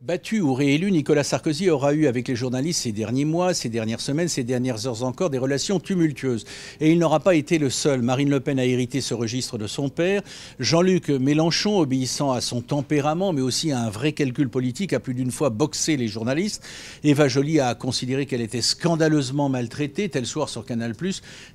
Battu ou réélu, Nicolas Sarkozy aura eu avec les journalistes ces derniers mois, ces dernières semaines, ces dernières heures encore, des relations tumultueuses. Et il n'aura pas été le seul. Marine Le Pen a hérité ce registre de son père. Jean-Luc Mélenchon, obéissant à son tempérament, mais aussi à un vrai calcul politique, a plus d'une fois boxé les journalistes. Eva Joly a considéré qu'elle était scandaleusement maltraitée. Tel soir sur Canal+,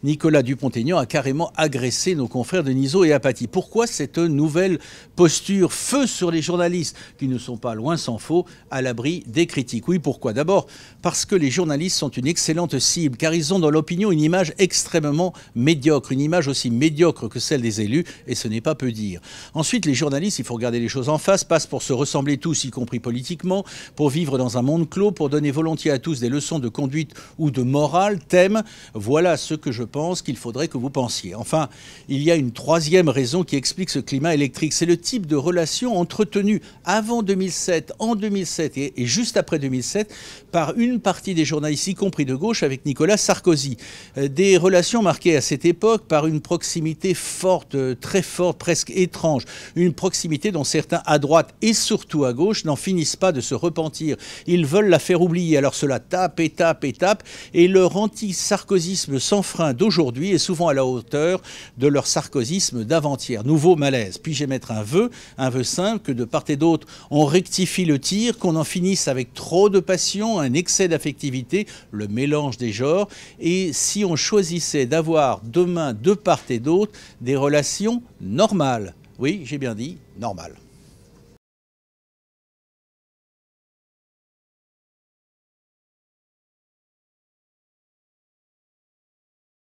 Nicolas Dupont-Aignan a carrément agressé nos confrères de Nizzo et Apathy. Pourquoi cette nouvelle posture feu sur les journalistes, qui ne sont pas, loin s'en faut, à l'abri des critiques? Oui, pourquoi? D'abord, parce que les journalistes sont une excellente cible, car ils ont dans l'opinion une image extrêmement médiocre, une image aussi médiocre que celle des élus, et ce n'est pas peu dire. Ensuite, les journalistes, il faut regarder les choses en face, passent pour se ressembler tous, y compris politiquement, pour vivre dans un monde clos, pour donner volontiers à tous des leçons de conduite ou de morale. Thème, voilà ce que je pense qu'il faudrait que vous pensiez. Enfin, il y a une troisième raison qui explique ce climat électrique. C'est le type de relation entretenue avant 2007, en 2007 et juste après 2007 par une partie des journalistes, y compris de gauche, avec Nicolas Sarkozy. Des relations marquées à cette époque par une proximité forte, très forte, presque étrange. Une proximité dont certains à droite et surtout à gauche n'en finissent pas de se repentir. Ils veulent la faire oublier. Alors cela tape et tape et tape. Et leur anti-sarkozysme sans frein d'aujourd'hui est souvent à la hauteur de leur sarkozysme d'avant-hier. Nouveau malaise. Puis-je émettre un vœu simple, que de part et d'autre on rectifie le tir, qu'on en finisse avec trop de passion, un excès d'affectivité, le mélange des genres, et si on choisissait d'avoir demain de part et d'autre des relations normales. Oui, j'ai bien dit normales.